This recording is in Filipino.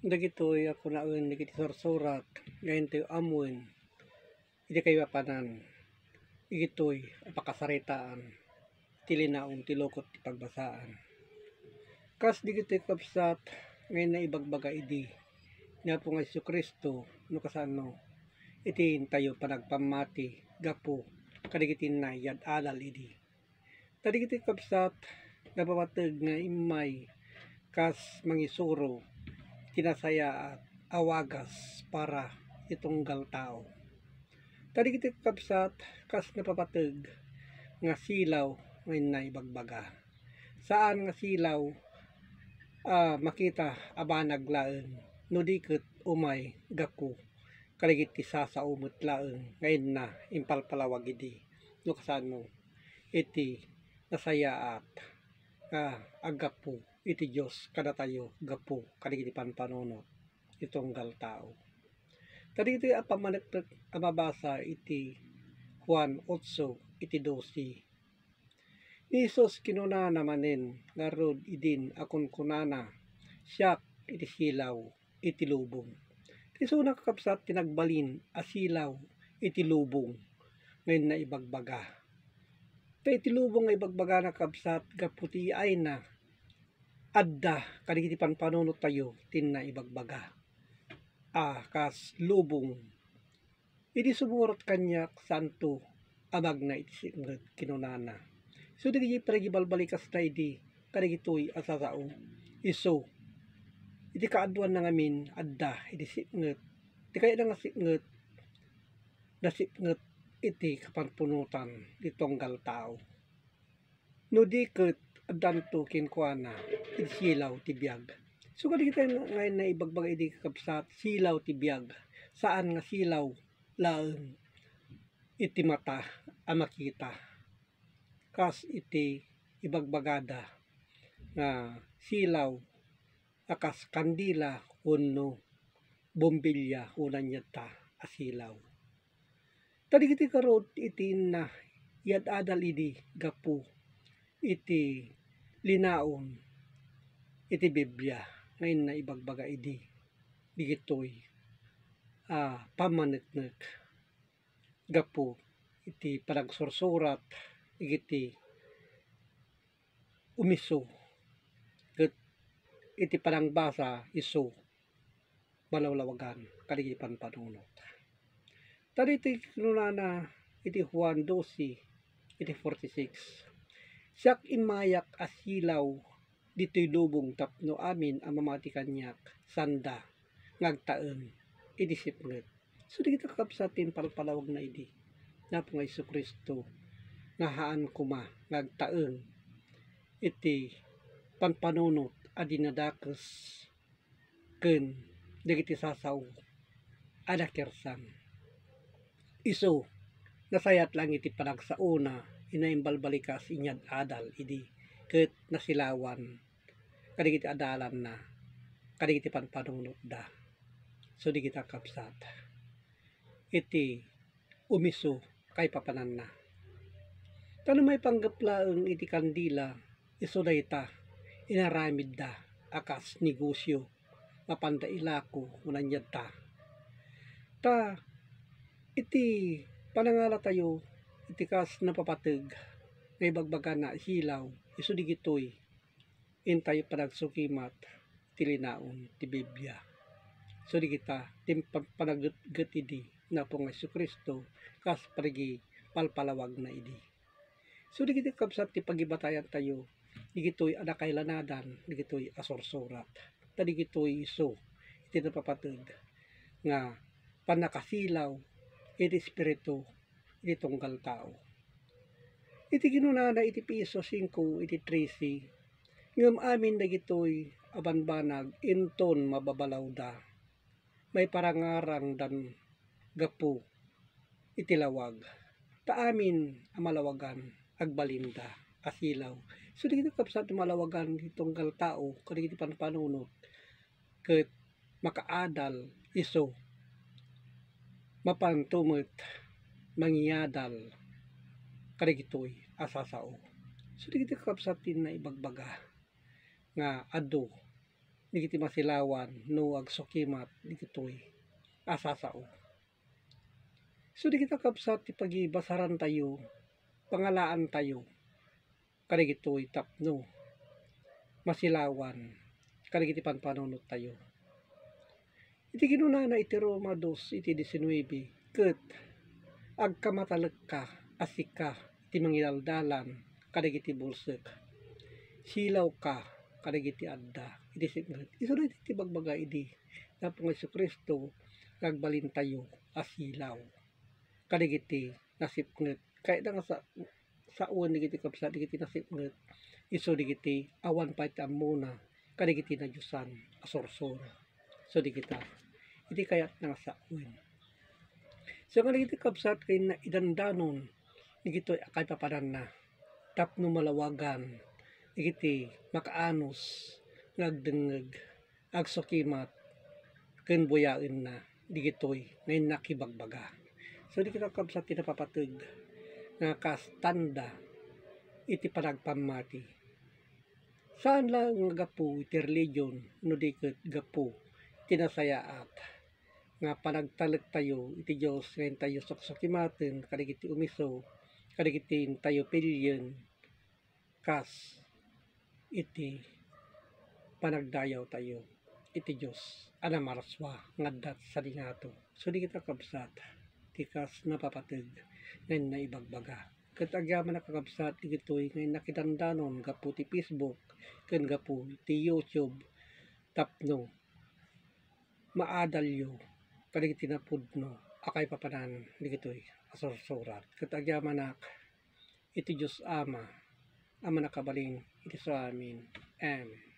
Dagitoy ako naon dagiti sursurat ngayon tayo amuin iti kayo panan igitoy apakasaritaan tilinaon tilokot ti pagbasaan kas digitoy kapsat ngayon na ibagbaga idi nga po nga Jesucristo no kasano iti tayo panagpamati gapo kadigiti na yad alal idi tadigiti kapsat napapateg nga imay kas mangisuro kinasaya at awagas para itunggal tao. Tadigiti kapsat kas napapateg nga silaw ngayon na ibagbaga. Saan nga silaw makita abanag laeng no diket umay gaku kaligit ti sasaumot laeng ngayon na impalpalawag idi no kasano iti nasayaat agapu iti Diyos kada tayo gapu kadigiti panpanunot itunggal tao. Kadagiti apamanektek amabasa iti Juan 8 iti 12. Ni Jesus kinunana manen nga rod idin akon kunana siak iti silaw iti lubong. Ti suna kakabsat tinagbalin a silaw iti lubong ngayon na ibagbaga. Ta iti lubong nga ibagbaga na kabsat gaputi ay na adda kadigiti panpanunot tayo tin na ibagbaga. Kas lubong idi sumurot kanyak santo amag na iti singet kinunana. So digiti panagibalbalikas na idi kadigitoy asasao iso iti kaadwan na ngamin adda iti singet iti kaya nga singet na singet iti kapanpunutan iti tunggal tao. No diket addanto kinkuana iti silaw ti biag. So kadigiti ngayon na ibagbaga iti kapsat silaw ti biag. Saan nga silaw laeng iti mata a makita. Kas iti ibagbagada nga silaw akas kandila wenno bombilya unan yata a silaw. Tadigiti karod iti na yad adal idi gapu iti linaon iti Biblia ngayon na ibagbaga idi digitoy pamaneknek gapu iti panagsursurat iti umiso ket iti panangbasa iso malawlawagan kadigiti panpanunot. Taditi kinunana iti Juan 12 iti 46. Siak imayak a silaw ditoy lubong tapno amin ang mamati kanyak sanda ngagtaen iti sipnget. So di kita kakabsatin palpalawag na idi na po nga Jesucristo nga haan kuma ngagtaen iti panpanunot a dinadakes ken dagiti sasaw a nakersan. Iso nasayat lang iti panagsauna inaimbalbalikas inyad adal idi ket nasilawan kadigiti adalan na kadigiti panpanunot da. So di kita kapsat iti umiso kay papanan na. Tano may panggaplaeng iti kandila iso dayta inaramid da akas negosyo mapanda ilako unanyad ta. Ta iti panangala tayo iti kas napapateg nga ibagbaga na silaw iso digitoy intay panagsukimat ti linaon ti Biblia. So di kita panaget idi na po nga Jesucristo kas parigi palpalawag na idi. So di kita kapsat ti pagibatayan tayo digitoy adakailanadan digitoy asursurat ta digitoy iso iti napapateg nga panakasilaw iti espiritu iti tunggal tao. Iti kinunana iti piso 5 iti 13 ngem amin dagitoy abanbanag inton mababalaw da may parangarang dan gapu iti lawag ta amin ang malawagan agbalinda asilaw. So di kita kapsat malawagan iti tunggal tao kadigiti panpanunot ket makaadal iso mapantumet mangyadal kadigitoy asasao. So di kita kapsatin na ibagbaga nga adu digiti masilawan no agsukimat digitoy asasao. So di kita kapsat ti pagibasaran tayo, pangalaan tayo, kadigitoy tapno, masilawan, kadigiti panpanunot tayo. Iti ginunana iti Roma 2, iti 19, ket agkamatalag ka, asika, iti mangidaldalan, kadigiti bulsek, silaw ka, kadigiti adda, iti siknget. Iso iti bagbaga idi, napong Yesu Kristo, agbalin tayo, asilaw, kadigiti nasipnget. Kaya nga sa uwan digiti kapsa, digiti nasipnget, iso digiti awan pa iti amuna, kadigiti na Diyosan, asorsor. So di kita, iti kayat nga sa uwan. So nga digiti kapsat kay na idandanon, digito akay papanan na, tapno malawagan, digiti makaanos, ngagdengeg, agsukimat, ken buyain na, digitoy, ngayon nakibagbaga. So di kita kapsat tinapapateg, nga kastanda, iti panagpamati. Saan lang nga gapu, iti religion, no di ket gapu, tinasayaat, nga panagtalag tayo, iti Diyos, ngayon tayo saksakimaten, kadigiti umiso, kadigiti tayo pilyen, kas, iti panagdayaw tayo, iti Diyos, anamarswa, ngadat sa dingato. So di kita kapsat, tikas napapateg, ngayon na ibagbaga. Ket agyaman nakakabsat digitoy ngayon nakidandanon gapu ti Facebook ken gapu ti YouTube tapno maadalyo kadigiti napudno akay papanan digitoy asursurat. Ket agyaman nak iti Dios Ama nakabalin iti so amin. Amen.